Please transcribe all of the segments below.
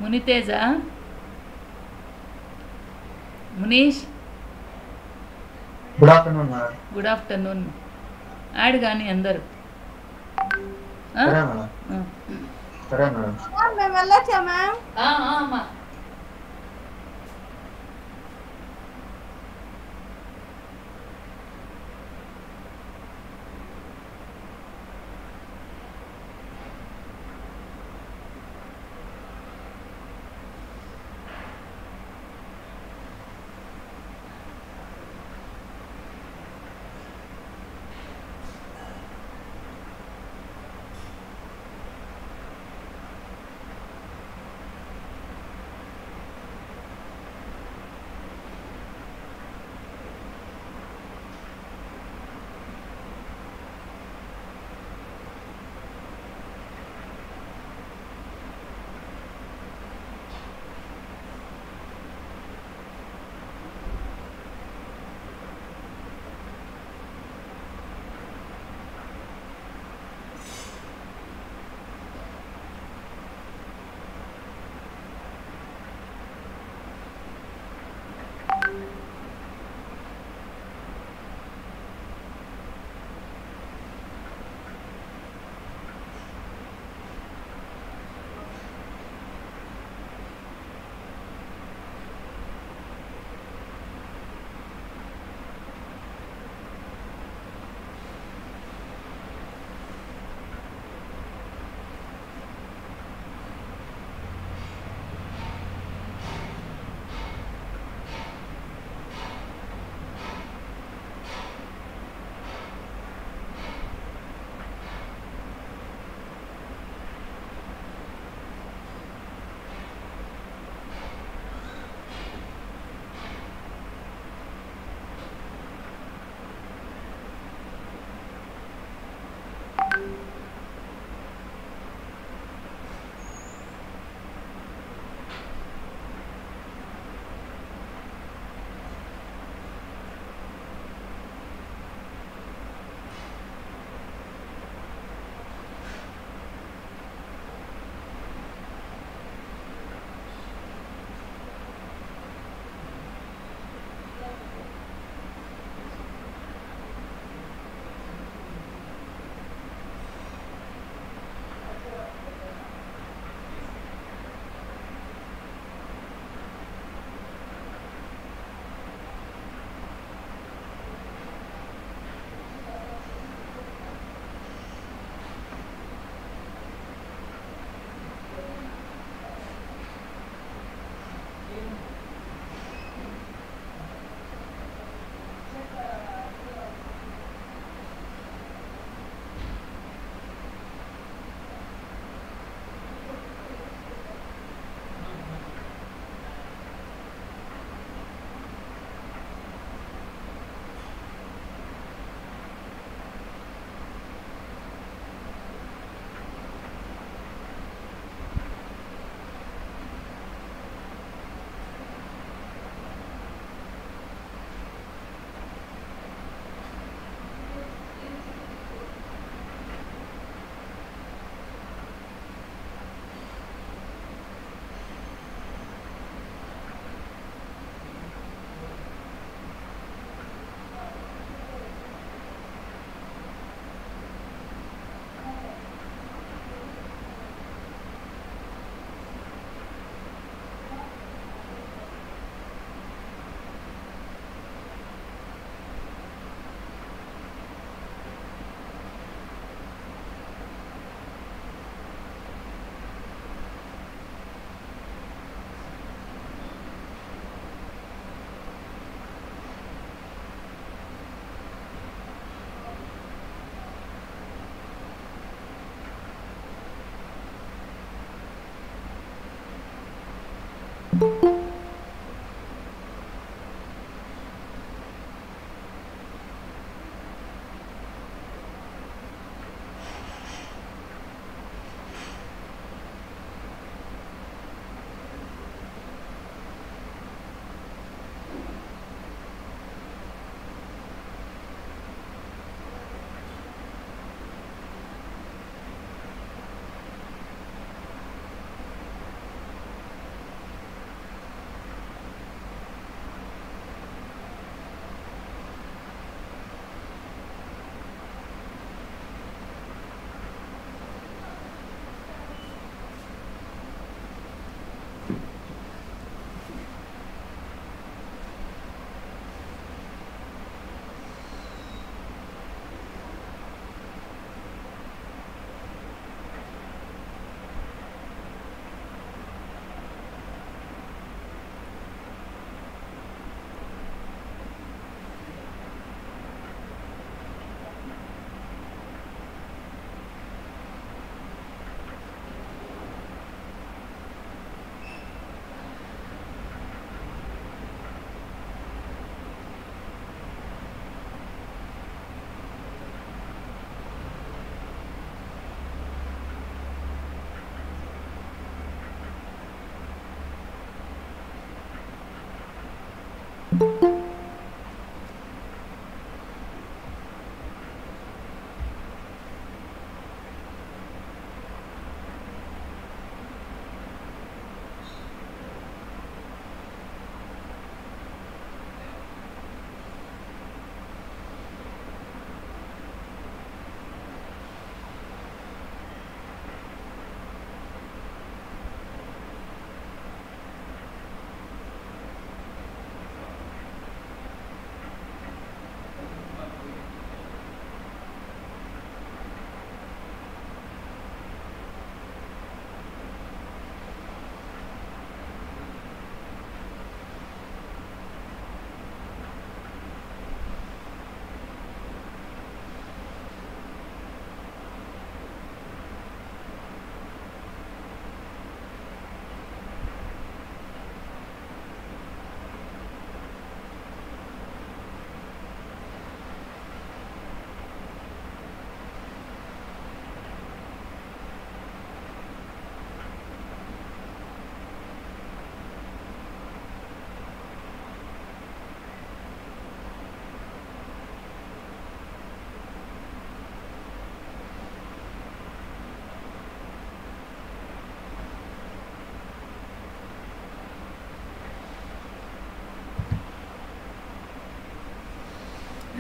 మునితేజ Munish good afternoon madam. Good afternoon. Add కానీ అందరు. సరే మేడం. సరే మేడం. మేము వెళ్ళొచ్చా మ్యామ్? అమ్మా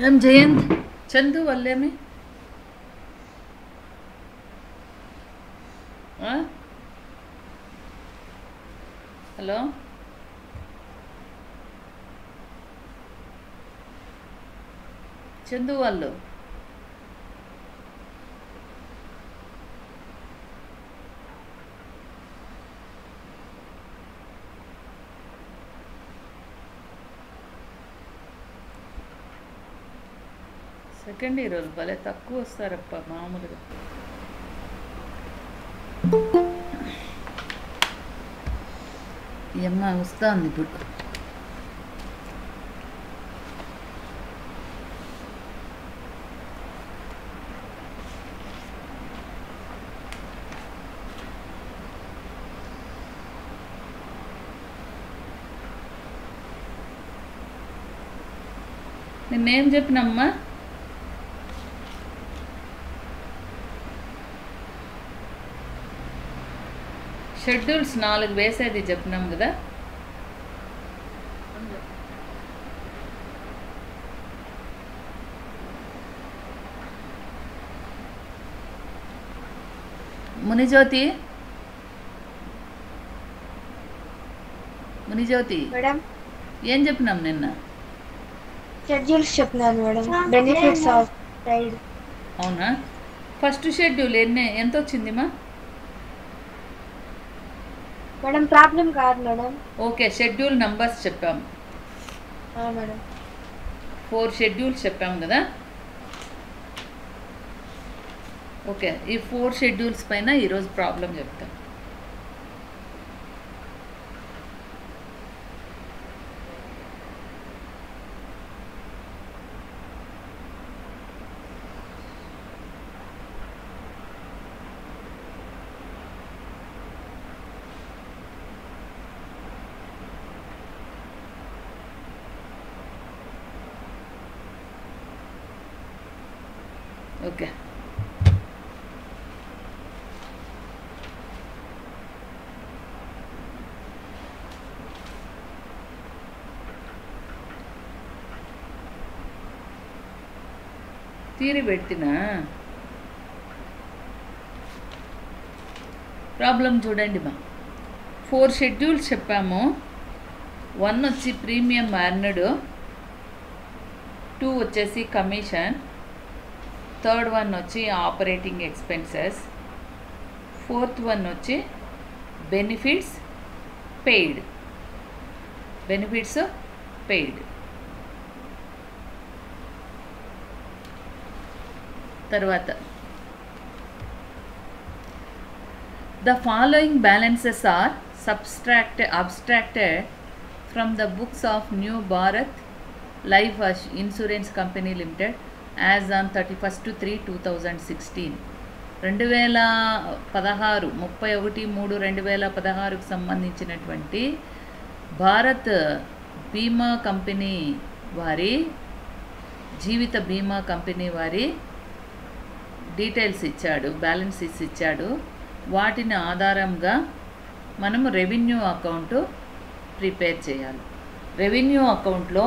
ఏం జయంత్ చందు వల్లేమి హలో చందు వాళ్ళు సెకండ్ ఇయర్ వాళ్ళు భలే తక్కువ వస్తారప్ప మామూలుగా. ఈ అమ్మ వస్తుంది ఇప్పుడు. నిన్నేం చెప్పినమ్మా? షెడ్యూల్స్ 4 వేసేది చెప్పినాం కదా. మునిజ్యోతి మేడం ఏం చెప్పినాం నిన్న? షెడ్యూల్స్ చెప్పినాను మేడం. Benefits of tried. అవునా? ఫస్ట్ షెడ్యూల్ ఎంత వచ్చిందిమా? మేడం ప్రాబ్లం కాదు మేడం. ఓకే, షెడ్యూల్ నంబర్స్ చెప్పాము మేడం. 4 షెడ్యూల్స్ చెప్పాము కదా. ఓకే, ఈ 4 షెడ్యూల్స్ పైన ఈరోజు ప్రాబ్లం చెప్తాం. ఓకే, తీరి పెట్టినా ప్రాబ్లం చూడండి మా. 4 షెడ్యూల్స్ చెప్పాము. 1 వచ్చి ప్రీమియం ఎర్నడ్, 2 వచ్చేసి కమిషన్, 3rd వన్ వచ్చి ఆపరేటింగ్ ఎక్స్పెన్సెస్, 4th వన్ వచ్చి బెనిఫిట్స్ పెయిడ్. తర్వాత the following balances are abstracted from the books of New Bharat Life Insurance Company Limited as on 31/3/2016. 2016 31/3/2016కు సంబంధించినటువంటి భారత్ బీమా కంపెనీ వారి జీవిత బీమా కంపెనీ వారి డీటెయిల్స్ ఇచ్చాడు, బ్యాలెన్స్ ఇచ్చాడు. వాటిని ఆధారంగా మనము రెవెన్యూ అకౌంట్ ప్రిపేర్ చేయాలి. రెవెన్యూ అకౌంట్లో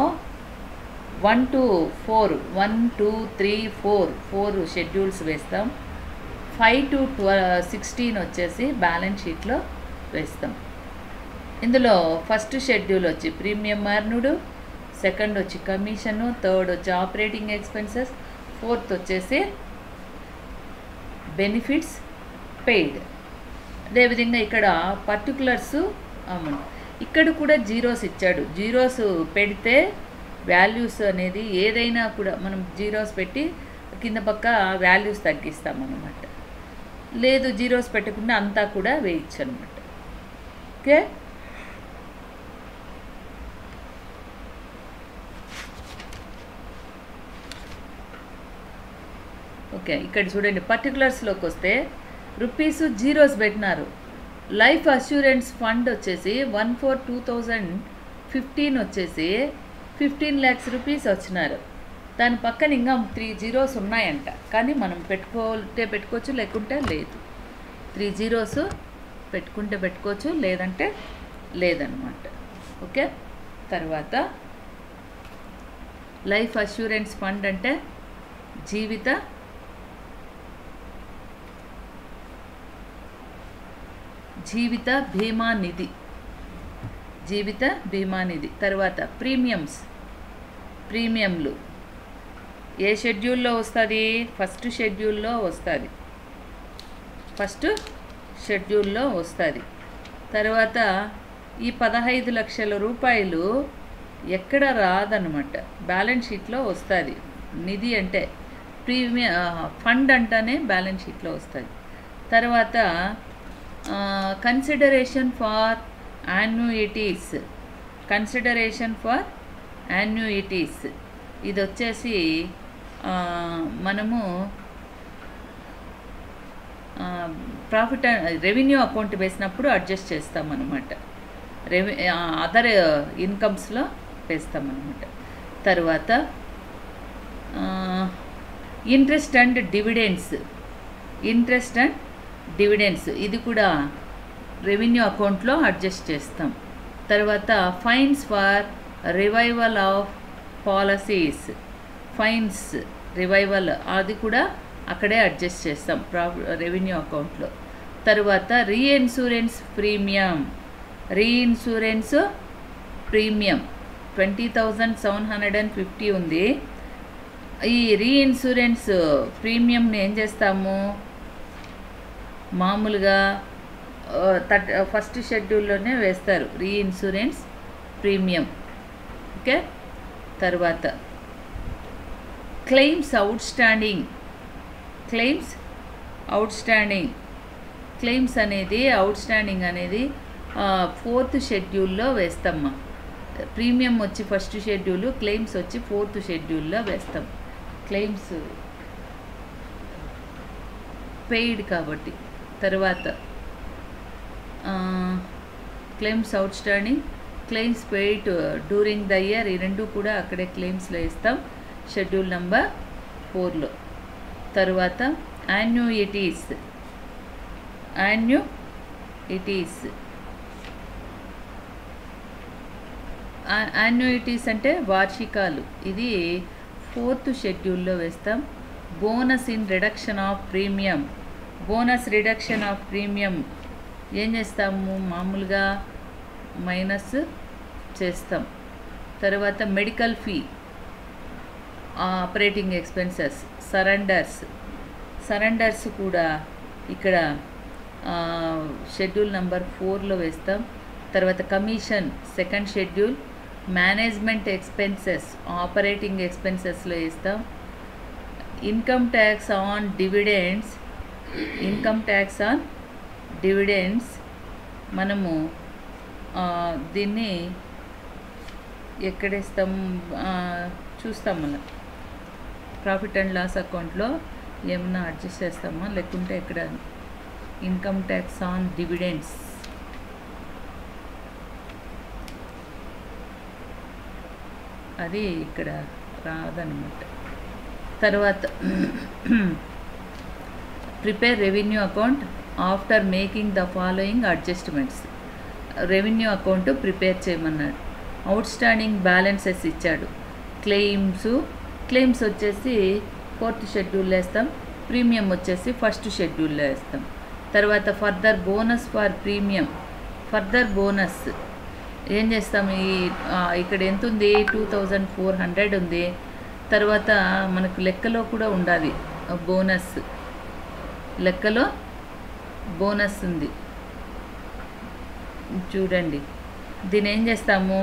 1 to 4 1 2 3 4 షెడ్యూల్స్ వేస్తాం. 5 to 16 వచ్చేసి బ్యాలెన్స్ షీట్లో వేస్తాం. ఇందులో ఫస్ట్ షెడ్యూల్ వచ్చి ప్రీమియం ఎర్న్డ్, సెకండ్ వచ్చి కమిషను, థర్డ్ వచ్చి ఆపరేటింగ్ ఎక్స్పెన్సెస్, ఫోర్త్ వచ్చేసి బెనిఫిట్స్ పెయిడ్. అదేవిధంగా ఇక్కడ పర్టికులర్స్ అమౌంట్, ఇక్కడ కూడా జీరోస్ ఇచ్చాడు. జీరోస్ పెడితే వాల్యూస్ అనేది ఏదైనా కూడా మనం జీరోస్ పెట్టి కింద పక్క వాల్యూస్ తగ్గిస్తాం అన్నమాట. లేదు జీరోస్ పెట్టకుండా అంతా కూడా వేయచ్చు అనమాట. Okay, okay. ఇక్కడ చూడండి, పర్టికులర్స్లోకి వస్తే రూపీస్ జీరోస్ పెట్టినారు. లైఫ్ అష్యూరెన్స్ ఫండ్ వచ్చేసి 1/4/2015 వచ్చేసి 15 lakhs రూపీస్ వచ్చినారు. దాని పక్కన ఇంకా 3 zeros ఉన్నాయంట. కానీ మనం పెట్టుకోవచ్చు, లేకుంటే లేదు. 3 zeros పెట్టుకుంటే పెట్టుకోవచ్చు, లేదంటే లేదన్నమాట. ఓకే, తర్వాత లైఫ్ అష్యూరెన్స్ ఫండ్ అంటే జీవిత బీమా నిధి, జీవిత బీమా నిధి. తర్వాత ప్రీమియంలు ఏ షెడ్యూల్లో వస్తుంది? ఫస్ట్ షెడ్యూల్లో వస్తుంది. తర్వాత ఈ 15 లక్షల రూపాయలు ఎక్కడ రాదనమాట, బ్యాలెన్స్ షీట్లో వస్తుంది. నిధి అంటే ఫండ్ అంటేనే బ్యాలెన్స్ షీట్లో వస్తుంది. తర్వాత కన్సిడరేషన్ ఫర్ యాన్యుయిటీస్, ఇది వచ్చేసి మనము ప్రాఫిట్ రెవెన్యూ అకౌంట్ వేసినప్పుడు అడ్జస్ట్ చేస్తామన్నమాట. అదర్ ఇన్కమ్స్లో వేస్తామన్నమాట. తర్వాత ఇంట్రెస్ట్ అండ్ డివిడెండ్స్, ఇది కూడా రెవెన్యూ అకౌంట్లో అడ్జస్ట్ చేస్తాం. తర్వాత fines for revival of policies, అది కూడా అక్కడే అడ్జస్ట్ చేస్తాం రెవెన్యూ అకౌంట్లో. తర్వాత రీఇన్సూరెన్స్ ప్రీమియం 20,750 ఉంది. ఈ రీఇన్సూరెన్స్ ప్రీమియంని ఏం చేస్తాము, మామూలుగా ఫస్ట్ షెడ్యూల్లోనే వేస్తారు రీఇన్సూరెన్స్ ప్రీమియం. ఓకే, తర్వాత క్లెయిమ్స్ అవుట్స్టాండింగ్ అనేది 4th షెడ్యూల్లో వేస్తామ్మా. ప్రీమియం వచ్చి ఫస్ట్ షెడ్యూల్, క్లెయిమ్స్ వచ్చి 4th షెడ్యూల్లో వేస్తాం. క్లెయిమ్స్ పెయిడ్ కాబట్టి. తర్వాత claims outstanding, claims paid during the year, ఈ రెండు కూడా అక్కడే క్లెయిమ్స్లో ఇస్తాం షెడ్యూల్ నెంబర్ 4లో. తర్వాత యాన్యుయిటీస్ అంటే వార్షికాలు, ఇది 4th షెడ్యూల్లో వేస్తాం. బోనస్ రిడక్షన్ ఆఫ్ ప్రీమియం ఏం చేస్తాము, మామూలుగా మైనస్ చేస్తాం. తర్వాత medical fee, operating expenses, surrenders కూడా ఇక్కడ షెడ్యూల్ నెంబర్ 4లో వేస్తాం. తర్వాత commission 2nd schedule, management expenses operating ఎక్స్పెన్సెస్లో వేస్తాం. ఇన్కమ్ ట్యాక్స్ ఆన్ డివిడెండ్స్ మనము దీన్ని ఎక్కడేస్తాం చూస్తాం. మనం ప్రాఫిట్ అండ్ లాస్ అకౌంట్లో ఏమన్నా అడ్జస్ట్ చేస్తామా, లేకుంటే ఇక్కడ ఇన్కమ్ ట్యాక్స్ ఆన్ డివిడెండ్స్ అది ఇక్కడ రాదనమాట. తర్వాత prepare revenue account after making the following adjustments. Revenue account prepare చేయమన్నాడు. అవుట్ స్టాండింగ్ బ్యాలెన్సెస్ ఇచ్చాడు. క్లెయిమ్స్ వచ్చేసి 4th షెడ్యూల్లో వేస్తాం, ప్రీమియం వచ్చేసి 1st షెడ్యూల్లో వేస్తాం. తర్వాత further bonus for premium, further bonus ఏం చేస్తాం, ఇక్కడ ఎంత ఉంది 2400 ఉంది. తర్వాత మనకు లెక్కలో కూడా ఉండాలి బోనస్, లెక్కలో బోనస్ ఉంది చూడండి. దీని ఏం చేస్తాము,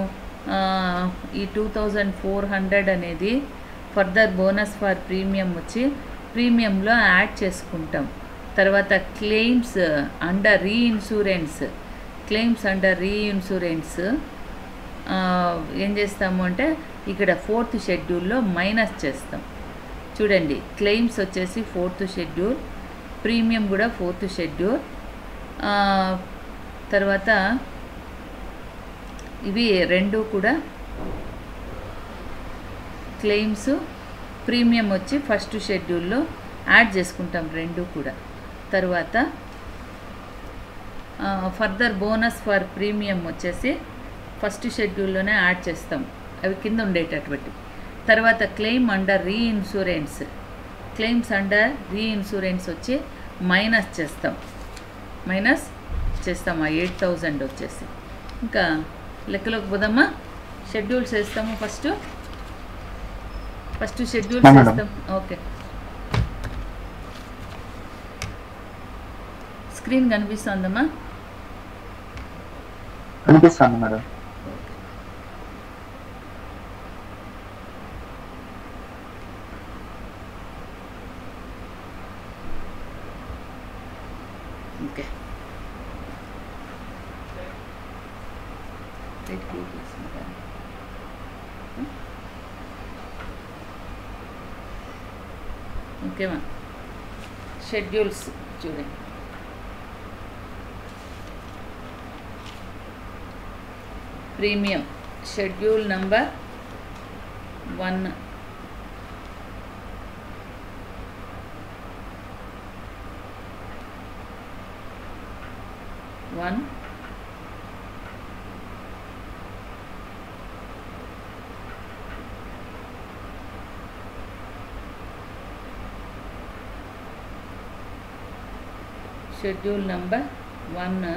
ఈ 2400 అనేది ఫర్దర్ బోనస్ ఫర్ ప్రీమియం వచ్చి ప్రీమియంలో యాడ్ చేసుకుంటాం. తర్వాత claims under reinsurance, claims under reinsurance ఏం చేస్తాము అంటే ఇక్కడ 4th షెడ్యూల్లో మైనస్ చేస్తాం చూడండి. క్లెయిమ్స్ వచ్చేసి 4th షెడ్యూల్, ప్రీమియం కూడా 4th షెడ్యూల్. తర్వాత ఇవి రెండు కూడా క్లెయిమ్స్ ప్రీమియం వచ్చి 1st షెడ్యూల్లో యాడ్ చేసుకుంటాం రెండు కూడా. తర్వాత ఫర్దర్ బోనస్ ఫర్ ప్రీమియం వచ్చేసి 1st షెడ్యూల్లోనే యాడ్ చేస్తాం, అవి కింద ఉండేటటువంటి. తర్వాత claim under reinsurance, claims under reinsurance వచ్చి మైనస్ చేస్తాం ఆ 8000 వచ్చేసి. ఇంకా లెక్కలోకి పోదామా, షెడ్యూల్స్ వేస్తాము. ఫస్ట్ షెడ్యూల్స్ వేస్తాం. ఓకే, స్క్రీన్ కనిపిస్తుందమ్మా? కనిపిస్తుంది మేడం. ఓకే, ఓకేమా. షెడ్యూల్స్ చూడండి. Premium schedule number 1, schedule number 1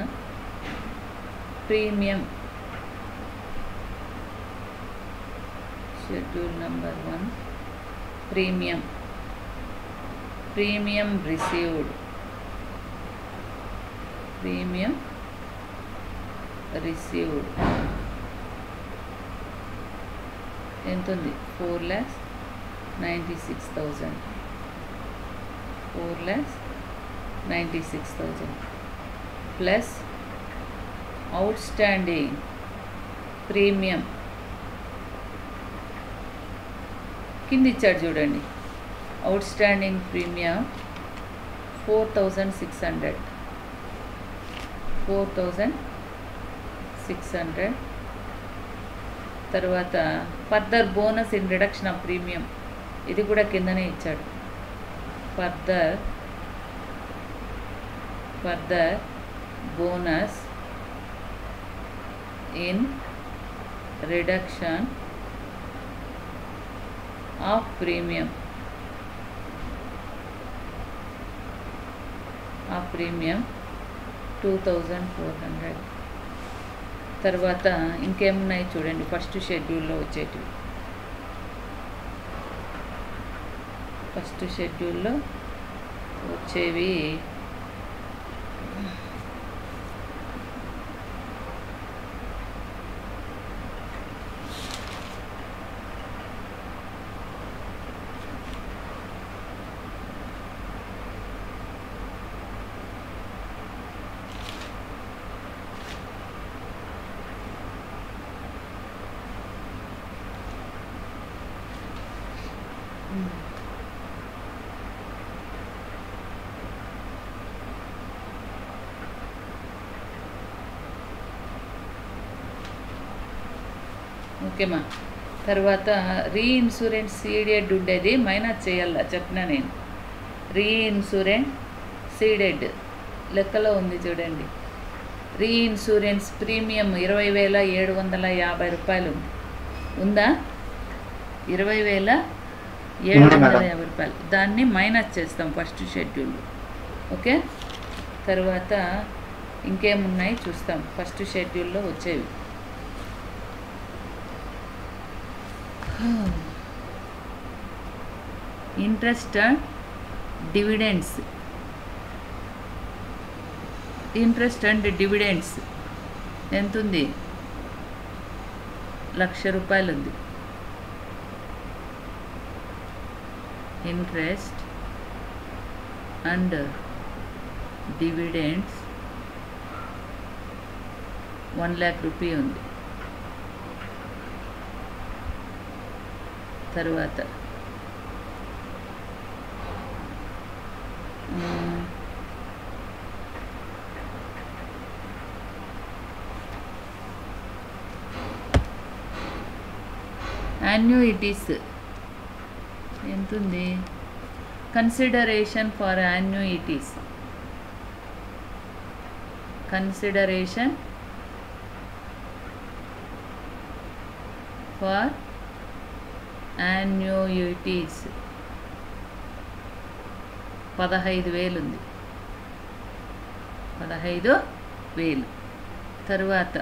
premium, schedule number 1 premium, premium received, premium received ఎంత ఉంది, 4,96,000, 4,96,000 ప్లస్ అవుట్ స్టాండింగ్ ప్రీమియం కింద ఇచ్చాడు చూడండి. Out standing premium 4,600, 4,600. తర్వాత further bonus in reduction of premium, ఇది కూడా కిందనే ఇచ్చాడు. Further bonus in reduction of premium, 2,400. తర్వాత ఇంకేమున్నాయి చూడండి, 1st షెడ్యూల్లో వచ్చేటివి. 1st షెడ్యూల్లో వచ్చేవి ఓకేమా. తర్వాత రీఇన్సూరెన్స్ సీడెడ్ ఉండేది మైనస్ చేయాల చెప్పిన నేను. రీఇన్సూరెన్స్ సీడెడ్ లెక్కలో ఉంది చూడండి. రీఇన్సూరెన్స్ ప్రీమియం 20,750 రూపాయలు ఉంది. ఉందా? 20,750 రూపాయలు. దాన్ని మైనస్ చేస్తాం ఫస్ట్ షెడ్యూల్లో. ఓకే, తర్వాత ఇంకేమున్నాయి చూస్తాం ఫస్ట్ షెడ్యూల్లో వచ్చేవి. Interest and dividends. Interest and dividends ఎంత ఉంది? 1,00,000 రూపాయలు ఉంది. ఇంట్రెస్ట్ అండ్ డివిడెండ్స్ 1,00,000 రూపాయ ఉంది. తర్వాత యాన్యుయిటీస్ ఎంత ఉంది? Consideration for annuities. Consideration for annuities 15,000 ఉంది. 15,000. తర్వాత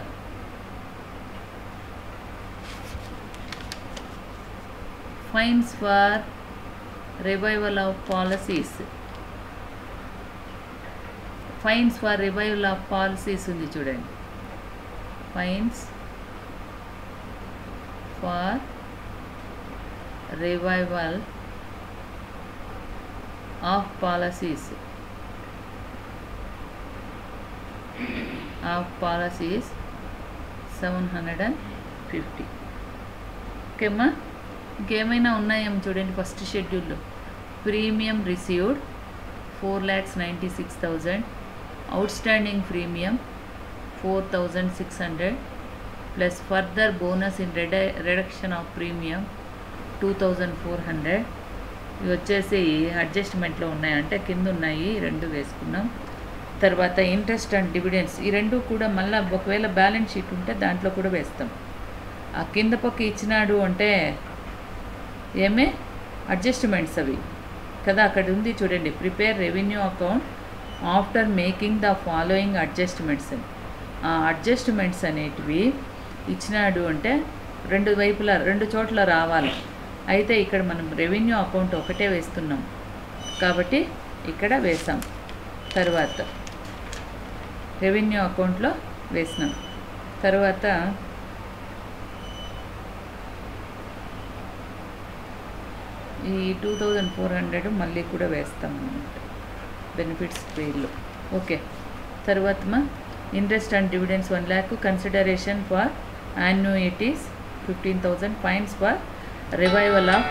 fines for revival of policies. Fines for revival of policies ఉంది చూడండి. Fines for revival of policies 750. ఓకేమ్మా, ఇంకేమైనా ఉన్నాయేమో చూడండి ఫస్ట్ షెడ్యూల్లో. Premium received 4,96,000. Outstanding premium 4,600 plus further bonus in reduction of premium 2,400. ఇవి వచ్చేసి అడ్జస్ట్మెంట్లో ఉన్నాయి, అంటే కింద ఉన్నాయి, రెండు వేసుకున్నాం. తర్వాత ఇంట్రెస్ట్ అండ్ డివిడెండ్స్ ఈ రెండు కూడా మళ్ళీ ఒకవేళ బ్యాలెన్స్ షీట్ ఉంటే దాంట్లో కూడా వేస్తాం. ఆ కింద పక్క ఇచ్చినాడు అంటే ఏమే అడ్జస్ట్మెంట్స్ అవి కదా, అక్కడ ఉంది చూడండి. Prepare revenue account after making the following adjustments అని. ఆ అడ్జస్ట్మెంట్స్ అనేటివి ఇచ్చినాడు అంటే రెండు వైపులా రెండు చోట్ల రావాలి. అయితే ఇక్కడ మనం రెవెన్యూ అకౌంట్ ఒకటే వేస్తున్నాం కాబట్టి ఇక్కడ వేసాం. తర్వాత రెవెన్యూ అకౌంట్లో వేసినాం. తర్వాత ఈ 2,400 మళ్ళీ కూడా వేస్తాం అన్నమాట బెనిఫిట్స్ పేర్లో. ఓకే, తర్వాత interest and dividends 1,00,000. Consideration for annuities 15,000. Fines for revival of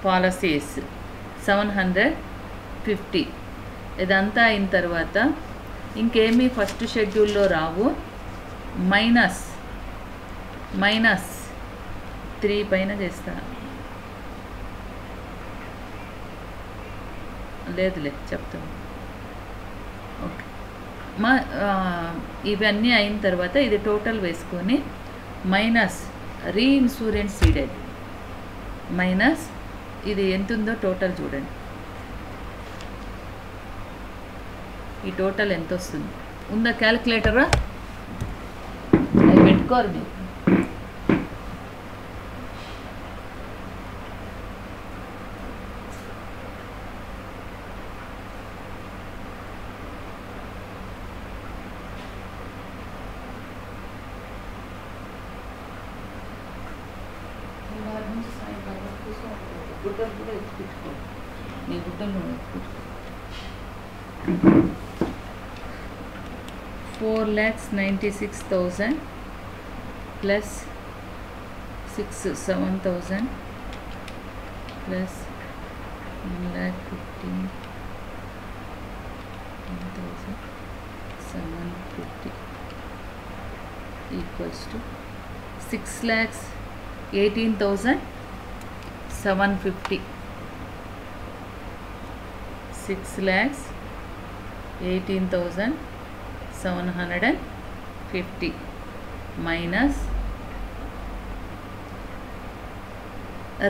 policies 750. ఇదంతా అయిన తర్వాత ఇంకేమీ ఫస్ట్ షెడ్యూల్లో రావు. మైనస్ 3 పైన చేస్తా. లేదులే చెప్తాను. ఓకే ఇవన్నీ అయిన తర్వాత ఇది టోటల్ వేసుకొని మైనస్ రీఇన్సూరెన్స్ సీడెడ్ మైనస్ ఇది ఎంత ఉందో టోటల్ చూడండి. ఈ టోటల్ ఎంత వస్తుంది ఉందా క్యాలిక్యులేటరా? అది పెట్టుకోరు మీరు. గుడ్డలు కూడా ఎత్తుకుంటుకో, నీ గుడ్డలు కూడా ఎత్తుకుంటుకో. 4,96,000 plus 7,000 plus 1,15,750 equals to 6,18,750. 6,18,750 minus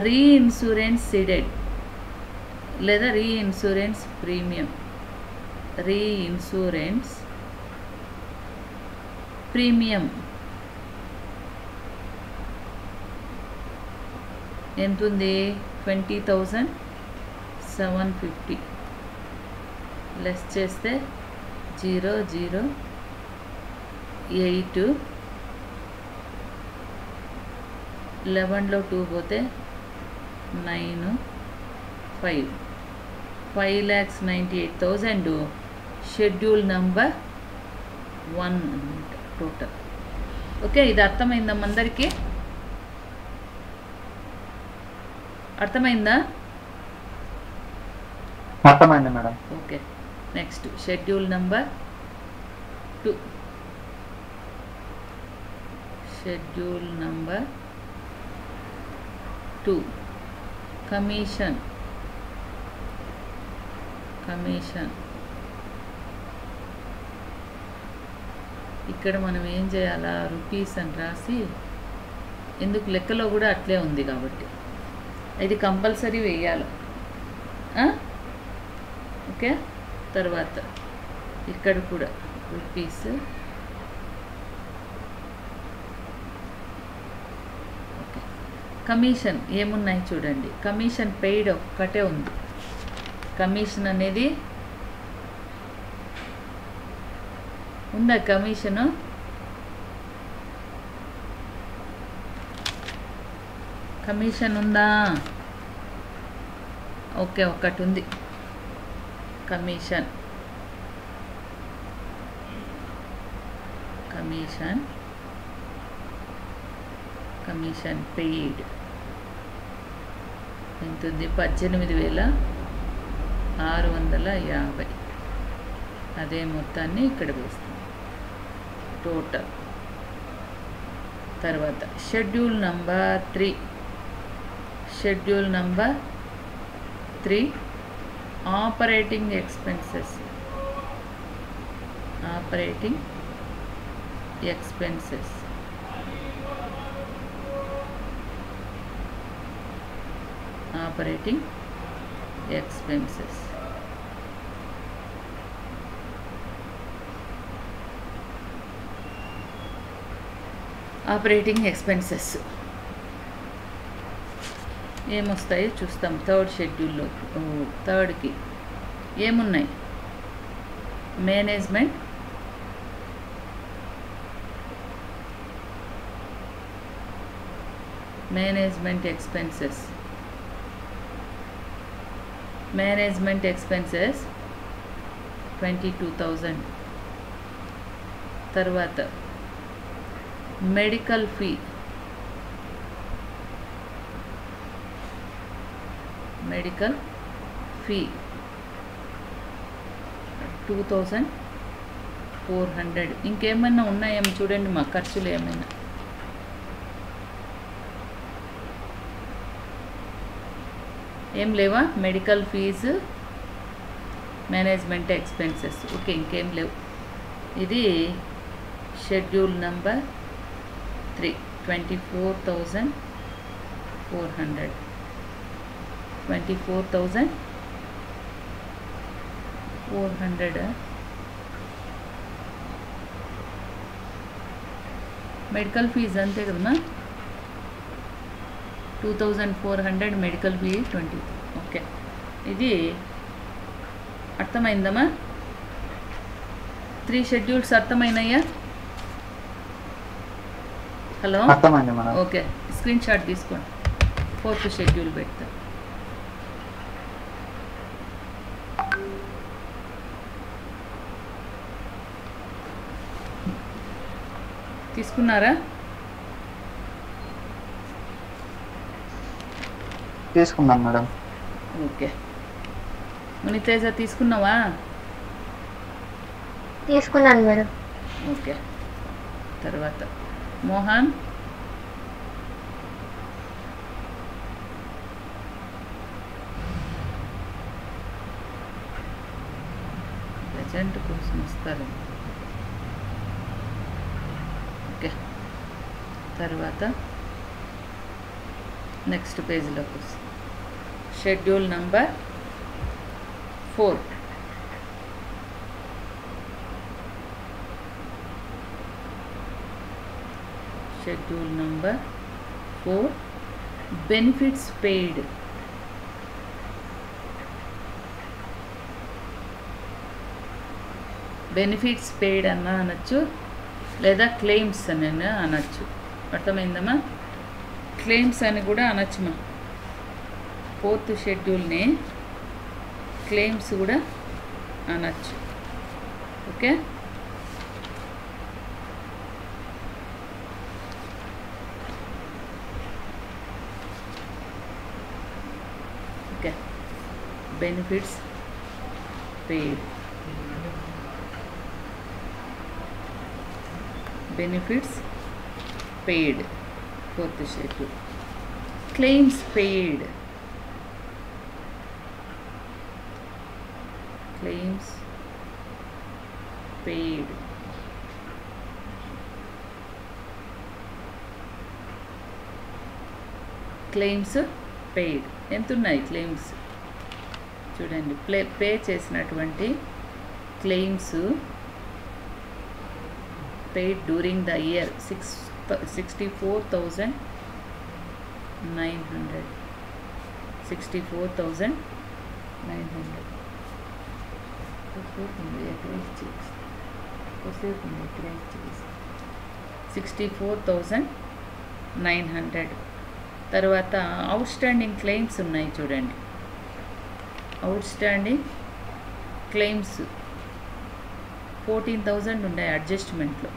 reinsurance ceded లేదా రీఇన్సూరెన్స్ ప్రీమియం. రీఇన్సూరెన్స్ ప్రీమియం ఎంతుంది? 20,750 లెస్ చేస్తే 008. 11లో 2 పోతే 9 5 5,98,000 షెడ్యూల్ నంబర్ 1 అన్నమాట టోటల్. ఓకే, ఇది అర్థమైందమ్మా అందరికీ? అర్థమైందా? అర్థమైంది madam. Okay, next schedule number 2. Schedule number 2 commission. ఇక్కడ మనం ఏం చేయాలా? రూపీస్ అని రాసి, ఎందుకు లెక్కలో కూడా అట్లే ఉంది కాబట్టి ఇది కంపల్సరీ వేయాలి. ఓకే, తర్వాత ఇక్కడ కూడా రూపీస్. ఓకే, కమిషన్ ఏమున్నాయి చూడండి. కమిషన్ పెయిడ్ ఒక్కటే ఉంది. కమిషన్ అనేది ఉందా? కమిషను కమిషన్ ఉందా? ఓకే, ఒక్కటి ఉంది కమిషన్. కమిషన్ పెయిడ్ ఎంతుంది? 18,650. అదే మొత్తాన్ని ఇక్కడ వేస్తాం టోటల్. తర్వాత schedule number 3. Schedule number 3 operating expenses. Operating expenses operating expenses operating expenses ఏమొస్తాయో చూస్తాం. థర్డ్ షెడ్యూల్లో థర్డ్కి ఏమున్నాయి? Management expenses. Management expenses 22,000. తర్వాత మెడికల్ ఫీ. Medical fee 2,400. ఇంకేమైనా ఉన్నాయేమో చూడండి మా ఖర్చులు ఏమైనా. ఏం లేవా? Medical fees, management expenses. Okay, ఇంకేం లేవు. ఇది షెడ్యూల్ నంబర్ 3 24,400. 24,400 మెడికల్ ఫీజు అంతే కదమ్మా? 2,400 మెడికల్ ఫీ 20. ఓకే, ఇది అర్థమైందమ్మా? 3 షెడ్యూల్స్ అర్థమైనాయా? హలో, అర్థమైంది మేడం. ఓకే, స్క్రీన్ షాట్ తీసుకోండి. 4th షెడ్యూల్ పెడతా. తీసుకున్నారా? తీసుకున్నాను మేడం. ఓకే, మునితేజ తీసుకున్నావా? తీసుకున్నాను మేడం. ఓకే, తర్వాత మోహన్ ప్రజెంట్ కోసం ఇస్తారు. ఓకే, తర్వాత నెక్స్ట్ పేజ్లోకి వస్తుంది. Schedule number 4. Schedule number 4 benefits paid. Benefits paid అన్న అనొచ్చు, లేదా క్లెయిమ్స్ అని అనొచ్చు. అర్థమైందమ్మా? క్లెయిమ్స్ అని కూడా అనొచ్చుమా. 4th షెడ్యూల్ని క్లెయిమ్స్ కూడా అనొచ్చు. Okay, okay. Benefits paid, benefits paid 4th schedule. Claims paid, claims paid. Claims paid ఎంత ఉన్నాయి? క్లెయిమ్స్ చూడండి, పే చేసినటువంటి claims paid during the year 64,900. 64,900. 64,900. తర్వాత అవుట్ స్టాండింగ్ క్లెయిమ్స్ ఉన్నాయి చూడండి. అవుట్ స్టాండింగ్ క్లెయిమ్స్ 14,000 ఉన్నాయి అడ్జస్ట్మెంట్లో.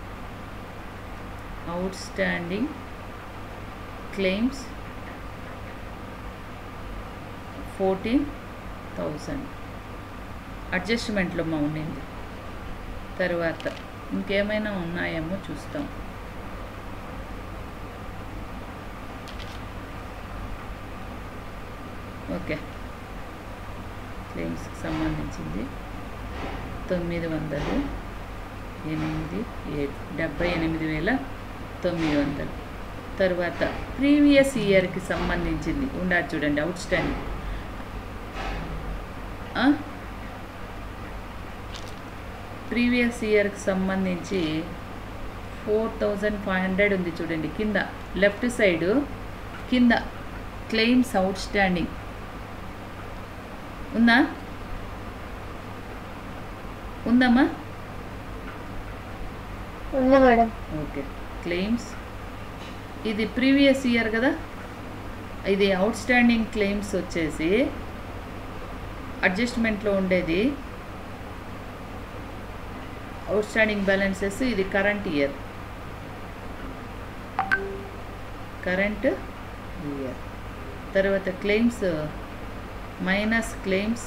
అవుట్ స్టాండింగ్ క్లెయిమ్స్ 14,000 అడ్జస్ట్మెంట్లో మా ఉండింది. తర్వాత ఇంకేమైనా ఉన్నాయేమో చూస్తాం. ఓకే, క్లెయిమ్స్కి సంబంధించింది 78,900. తర్వాత ప్రీవియస్ ఇయర్కి సంబంధించింది ఉండాలి చూడండి. అవుట్ స్టాండింగ్ ప్రీవియస్ ఇయర్కి సంబంధించి 4,500 ఉంది చూడండి. కింద లెఫ్ట్ సైడు కింద క్లెయిమ్స్ అవుట్ స్టాండింగ్ ఉందా? ఉందమ్మా? ఉంది మేడం. ఓకే, క్లెయిమ్స్ ఇది ప్రీవియస్ ఇయర్ కదా. ఇది అవుట్ స్టాండింగ్ క్లెయిమ్స్ వచ్చేసి అడ్జస్ట్మెంట్లో ఉండేది అవుట్ స్టాండింగ్ బ్యాలెన్సెస్. ఇది కరెంట్ ఇయర్, కరెంట్ ఇయర్. తర్వాత claims minus claims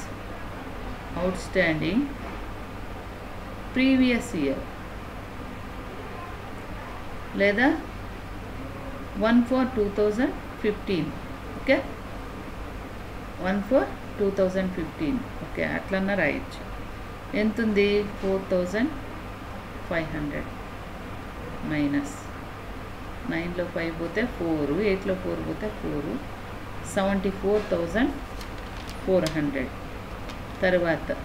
outstanding previous year, లేదా 1/4/2015. ఓకే, 1/4/2015. ఓకే, అట్లన్నా రాయొచ్చు. ఎంతుంది? 4,500 మైనస్ 9లో 5 పోతే 4, 8లో 4 పోతే 4, 74,400.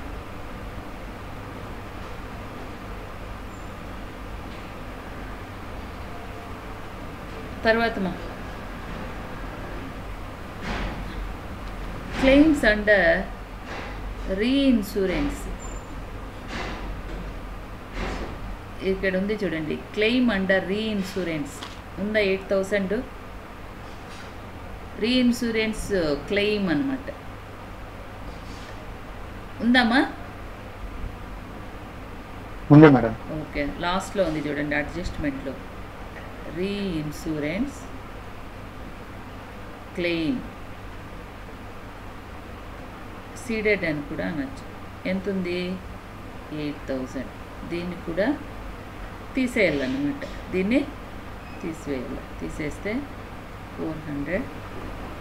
తర్వాత మా క్లెయిమ్స్ అండర్ రీఇన్సూరెన్స్. ఇక్కడ ఉంది చూడండి, క్లెయిమ్ అండర్ రీఇన్సూరెన్స్ ఉందా? 8,000 రీఇన్సూరెన్స్ క్లెయిమ్ అన్నమాట. ఉందమ్మా? ఉంది మేడం. ఓకే, లాస్ట్లో ఉంది చూడండి అడ్జస్ట్మెంట్లో. రీఇన్సూరెన్స్ క్లెయిమ్ సీడెడ్ అని కూడా అనొచ్చు. ఎంత ఉంది? 8,000. దీన్ని కూడా తీసేయాలన్నమాట. దీన్ని తీసివేయాలి. తీసేస్తే 400,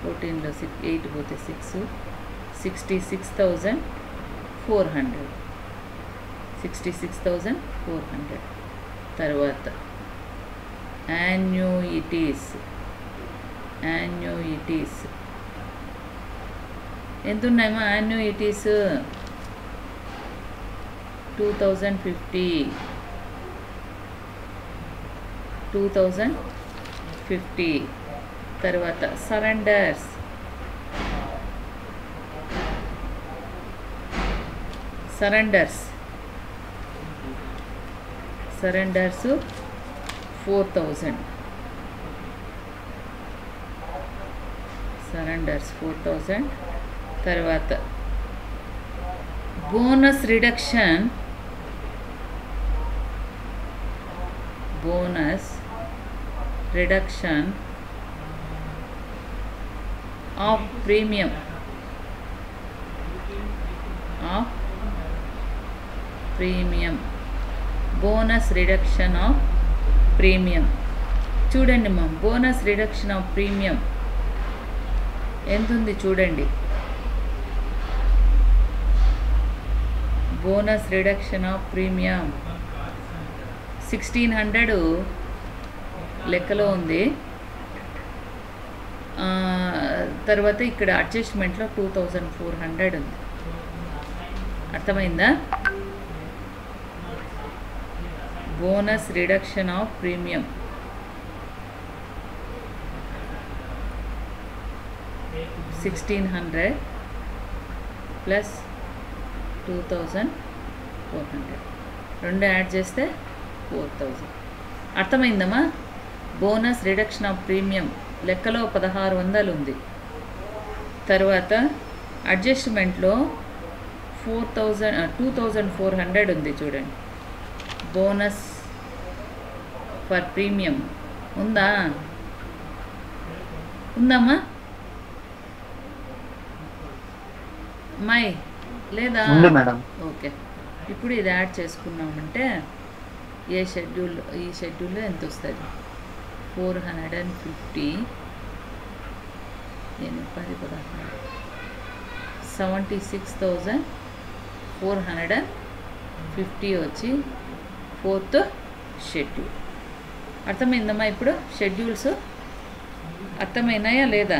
14లో 8 పోతే 6, 66,400, 66,400. తర్వాత యాన్యుయిటీస్ ఎంత ఉన్నాయమ్మా? యాన్యుయిటీస్ 2050. తర్వాత సరెండర్స్ 4,000. సరెండర్స్ 4,000. తర్వాత bonus reduction of premium bonus reduction of premium. చూడండి మా బోనస్ రిడక్షన్ ఆఫ్ ప్రీమియం ఎంత ఉంది చూడండి. బోనస్ రిడక్షన్ ఆఫ్ ప్రీమియం 1600 లెక్కలో ఉంది. తర్వాత ఇక్కడ అడ్జస్ట్మెంట్లో 2400 ఉంది. అర్థమైందా? Bonus reduction of premium 1600 plus 2400 రెండు యాడ్ చేస్తే 4000. అర్థమైందమ్మా? బోనస్ రిడక్షన్ ఆఫ్ ప్రీమియం లెక్కలో 1600 ఉంది. తర్వాత అడ్జస్ట్మెంట్లో 2400 ఉంది చూడండి. బోనస్ ఫర్ ప్రీమియం ఉందమ్మా? మై లేదా? ఓకే. ఇప్పుడు ఇది యాడ్ చేసుకున్నామంటే ఈ షెడ్యూల్లో ఎంత వస్తుంది? 450 76,450 వచ్చి 4th షెడ్యూల్. అర్థమైందమ్మా? ఇప్పుడు షెడ్యూల్స్ అర్థమైనాయా లేదా?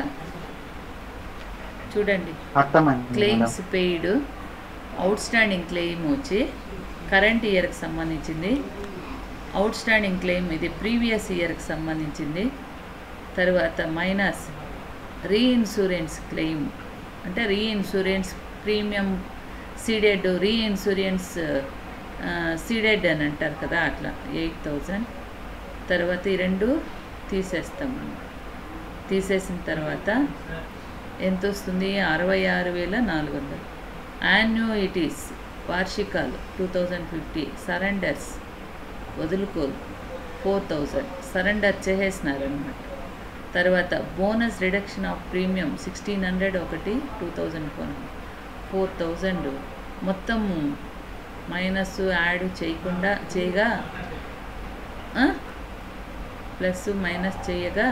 చూడండి. Claims paid, outstanding claim వచ్చి కరెంట్ ఇయర్కి సంబంధించింది. అవుట్ స్టాండింగ్ క్లెయిమ్ ఇది ప్రీవియస్ ఇయర్కి సంబంధించింది. తర్వాత మైనస్ రీఇన్సూరెన్స్ క్లెయిమ్ అంటే reinsurance premium ceded, reinsurance ceded అని అంటారు కదా, అట్లా 8000. తర్వాత ఈ రెండు తీసేస్తాము. తీసేసిన తర్వాత ఎంత వస్తుంది? 66,400. యాన్యుయిటీస్ వార్షికాలు 2050. సరెండర్స్ వదులుకోలు 4000 సరెండర్ చేసేసినారనమాట. తర్వాత బోనస్ రిడక్షన్ ఆఫ్ ప్రీమియం 1600 ఒకటి, 2400, 4000. మొత్తం మైనస్ యాడ్ చేయగా ప్లస్ మైనస్ చేయగా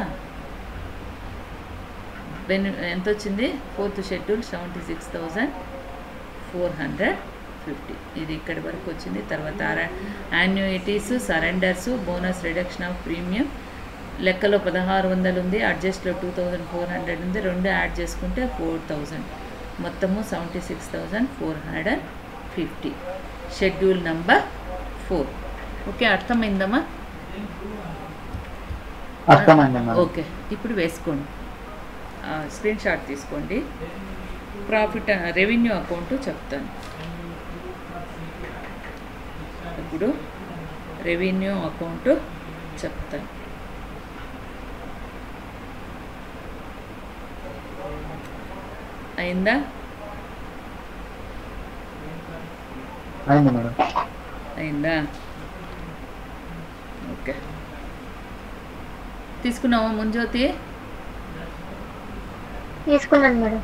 ఎంత వచ్చింది? 4th schedule 76,450. ఇది ఇక్కడి వరకు వచ్చింది. తర్వాత annuities, surrenders, bonus reduction of premium లెక్కలో 1600 ఉంది, అడ్జస్ట్లో 2400 ఉంది. రెండు యాడ్ చేసుకుంటే 4000, మొత్తము 76,450. Schedule number 4. ఓకే, అర్థమైందమ్మా? ఓకే, ఇప్పుడు వేసుకోండి. స్క్రీన్ షాట్ తీసుకోండి. ప్రాఫిట్ రెవెన్యూ అకౌంట్ చెప్తాను. ఇప్పుడు రెవెన్యూ అకౌంట్ చెప్తాను. అయిందా? అయిందా? ఓకే, తీసుకున్నావా ముంజ్యోతి? తీసుకున్నాను మేడం.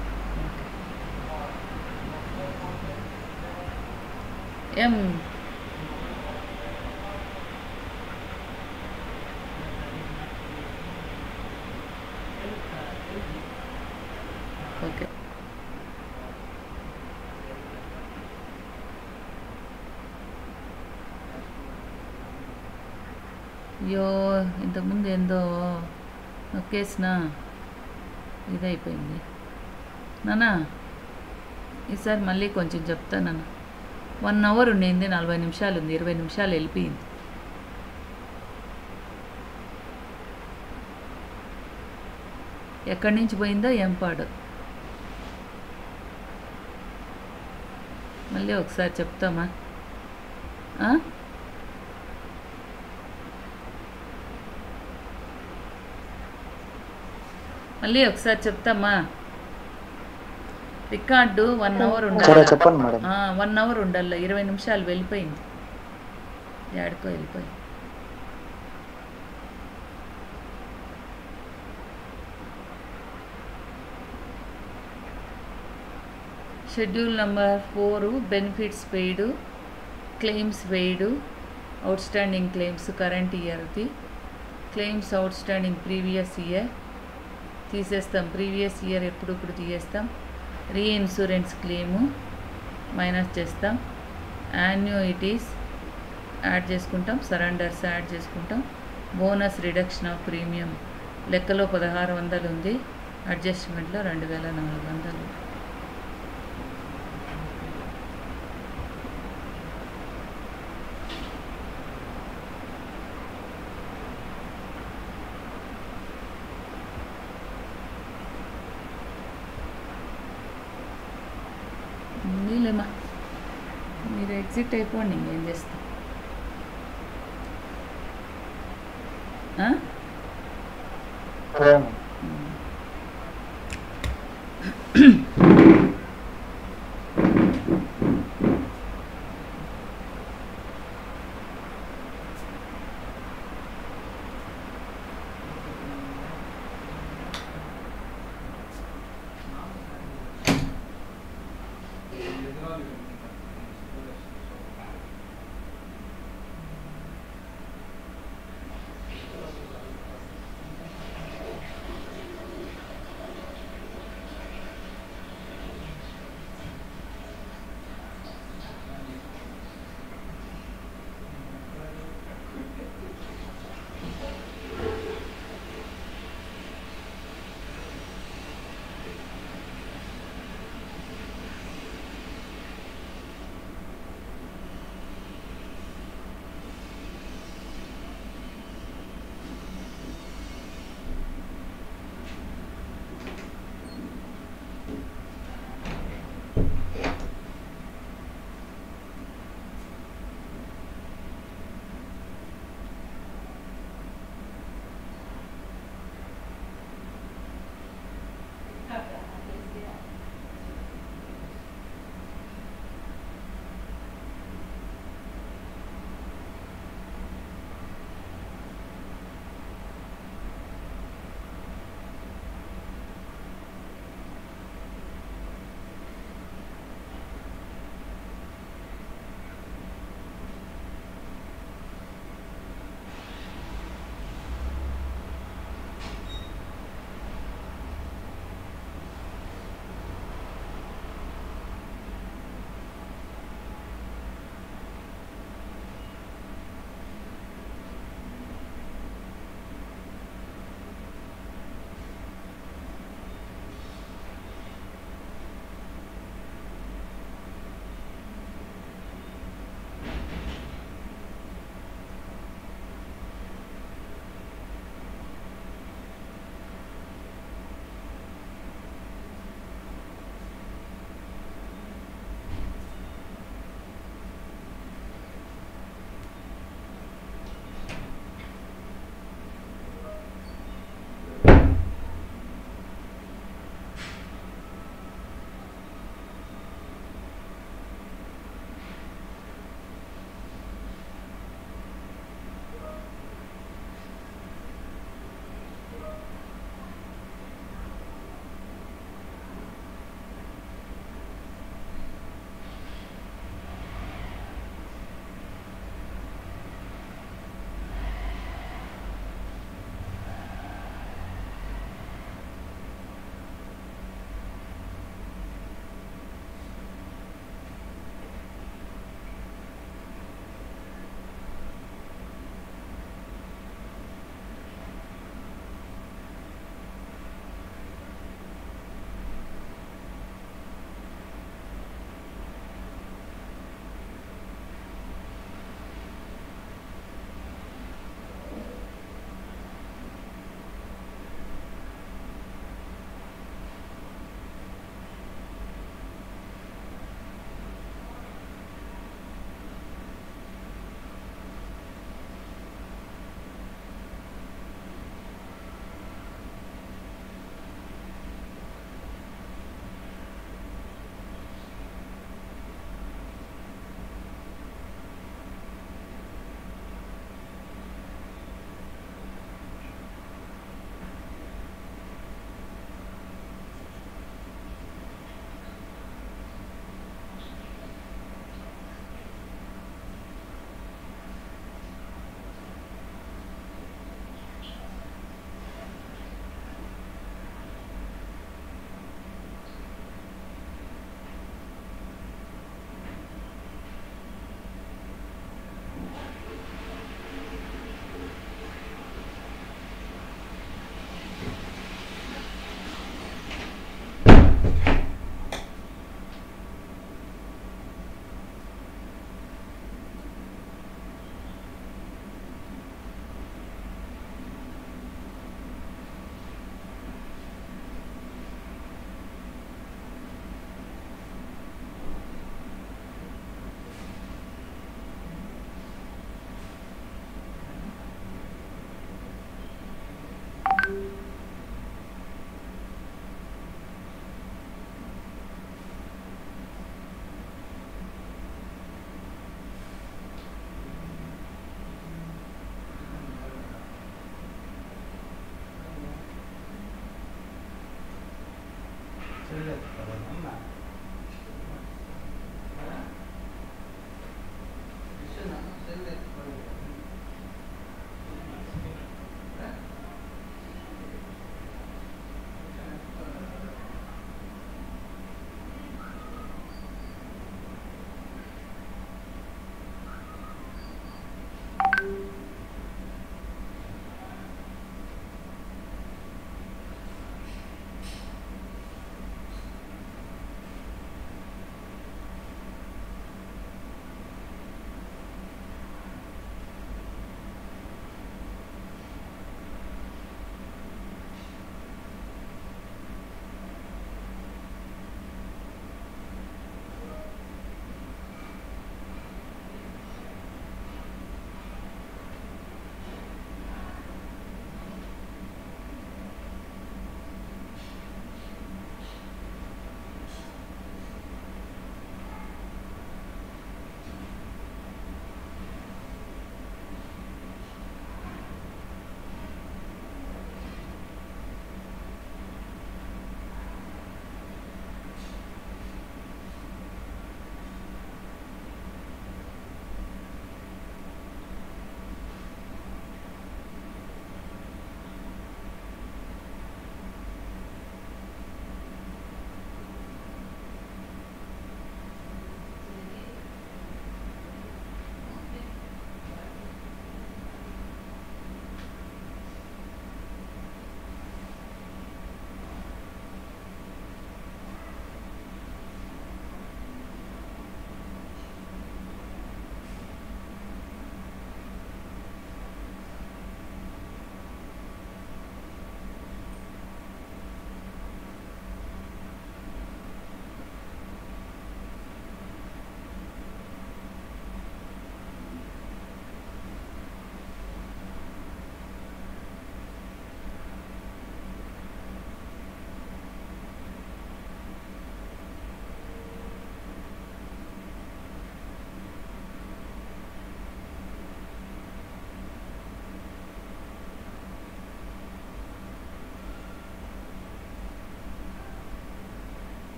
ఓకే. అయ్యో ఇంతకుముందు ఏందో నొక్కేసిన ఇదైపోయింది నాన్న. ఈసారి మళ్ళీ కొంచెం చెప్తానన్న. 1 అవర్ ఉండింది, 40 నిమిషాలు ఉంది, 20 నిమిషాలు వెళ్ళిపోయింది. ఎక్కడి నుంచి పోయిందో ఏం పాడు. మళ్ళీ ఒకసారి చెప్తామా? మళ్ళీ ఒకసారి చెప్తామా? రికార్డు 1 అవర్ ఉండాలి. చెప్పండి మేడం. 1 అవర్ ఉండాలి, 20 నిమిషాలు వెళ్ళిపోయింది, ఏడుకో వెళ్ళిపోయింది. Schedule number 4 benefits paid, claims paid, outstanding claims current ఇయర్ది, claims outstanding previous year తీసేస్తాం. ప్రీవియస్ ఇయర్ ఎప్పుడు తీసేస్తాం. రీఇన్సూరెన్స్ క్లెయిము మైనస్ చేస్తాం. యాన్యుయిటీస్ యాడ్ చేసుకుంటాం. సరెండర్స్ యాడ్ చేసుకుంటాం. బోనస్ రిడక్షన్ ఆఫ్ ప్రీమియం లెక్కలో 1600 ఉంది, అడ్జస్ట్మెంట్లో 2400. లేమా, మీరు ఎగ్జిట్ అయిపోండి, ఇంకేం చేస్తాం.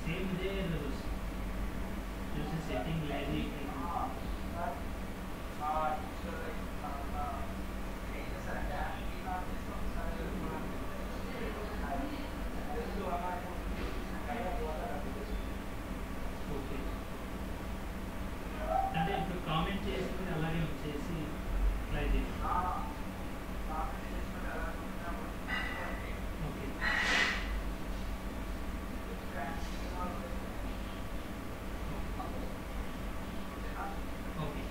Same day, just setting lady okay అంటే ఇప్పుడు కామెంట్ చేసి అలాగే వచ్చేసి ట్రై చేసి ఓకే ఓకే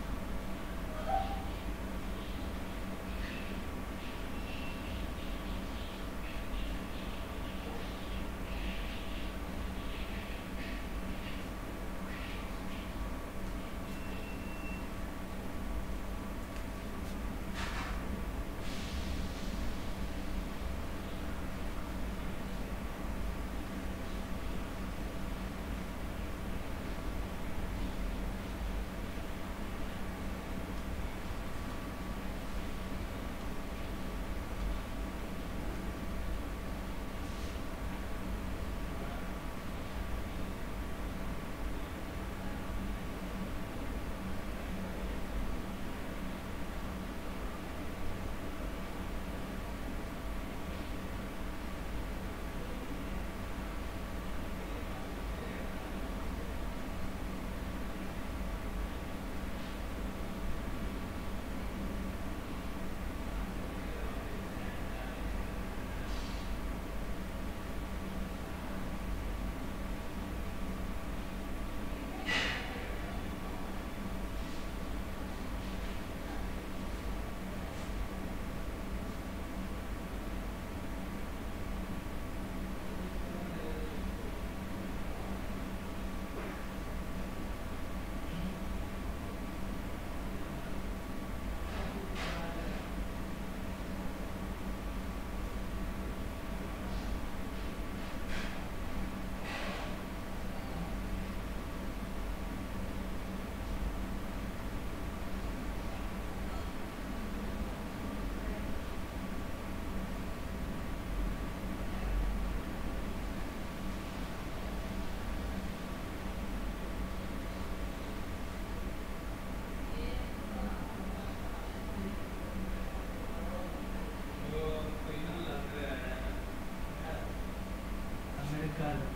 అమెరికాలో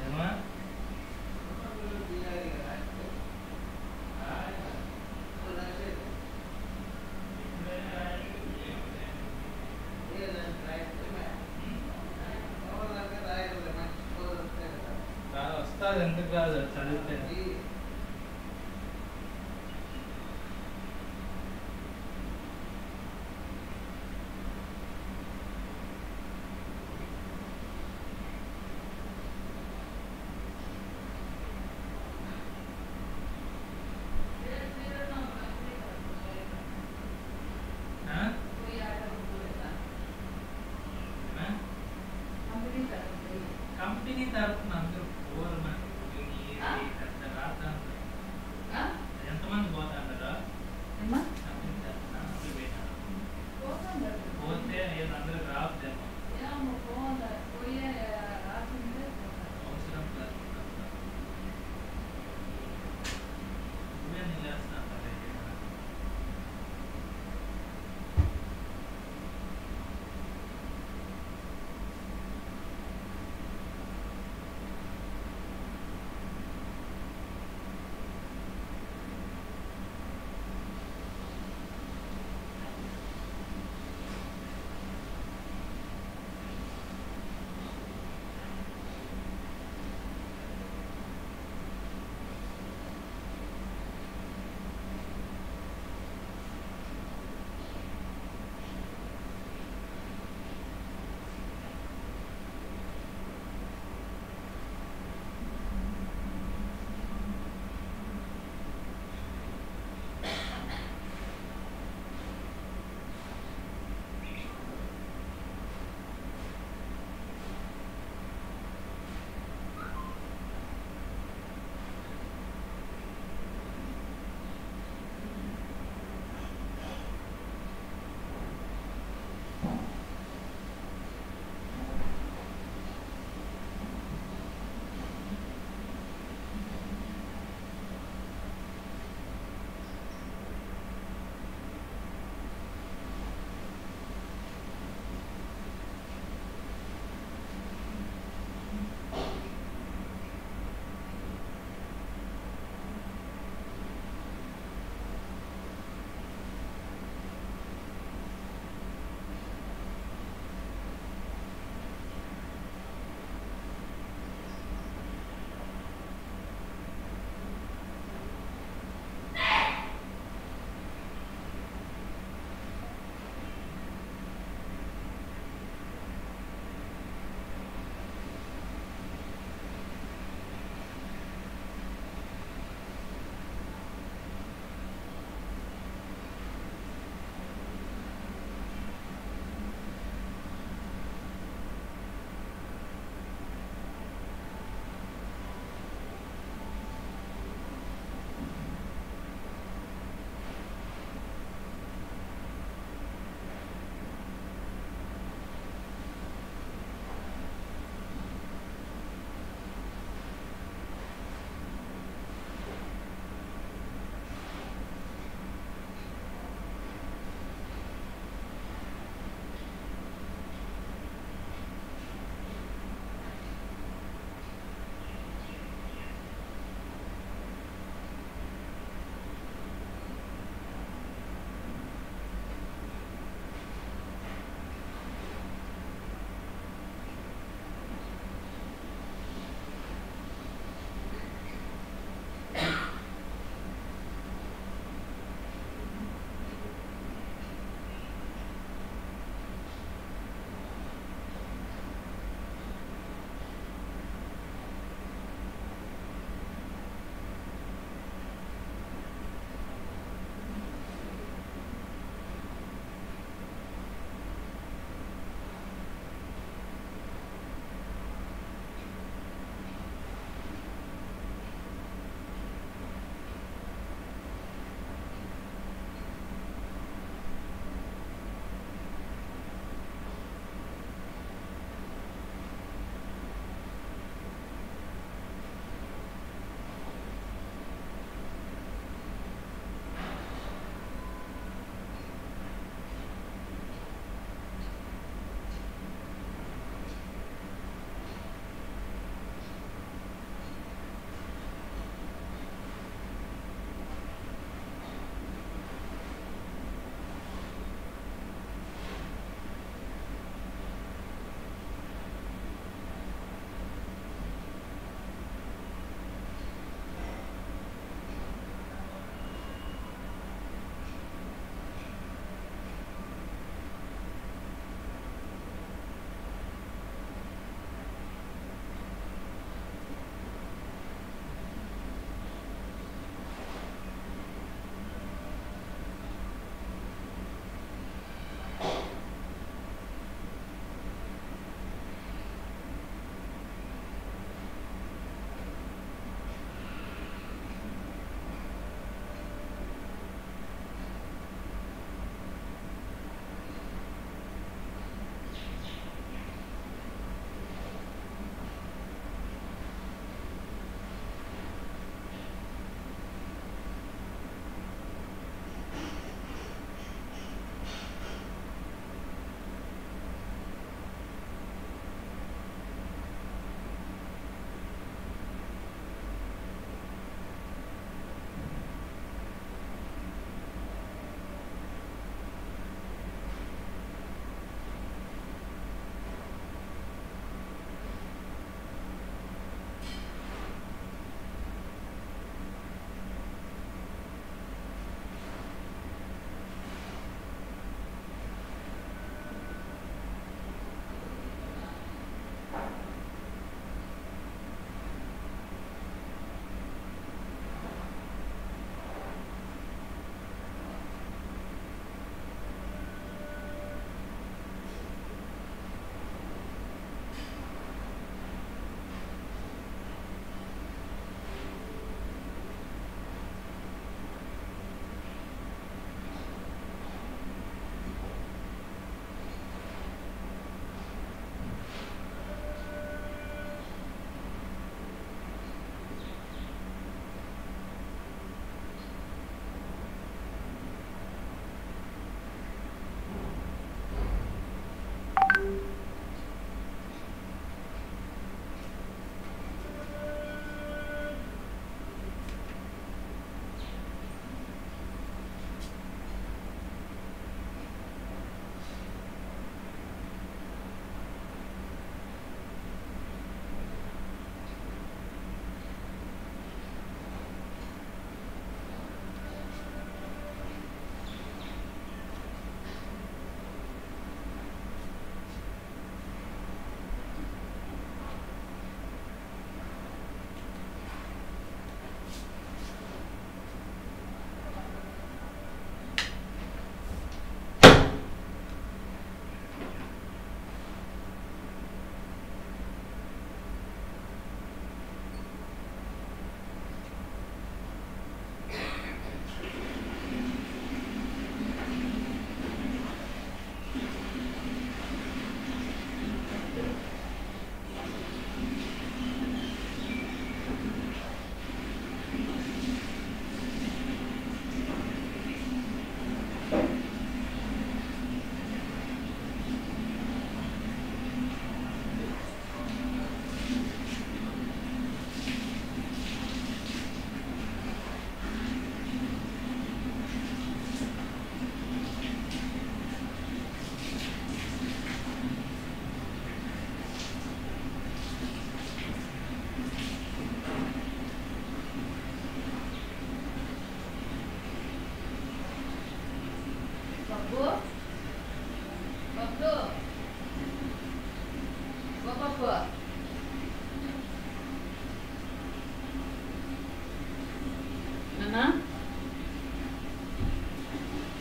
ఏమా వస్తుంది ఎందుకు రాదు చదివితే కంపెనీ తరఫున అందరూ పోరు మనకి పెద్ద రాత్రి అబ్బో పప్పు ఓ పప్పు నాన్న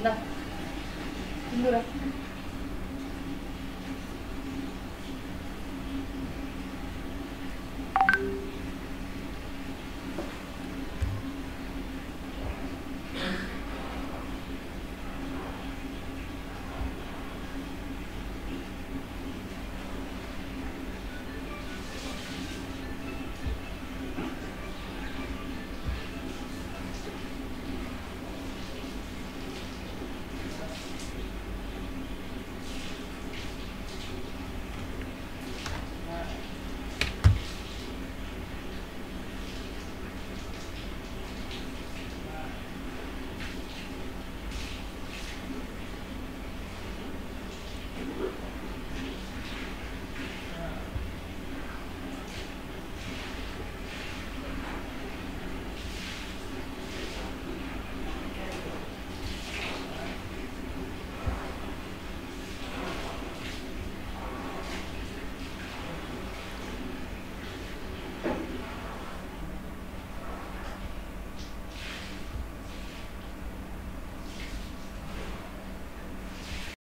దా ఇందురా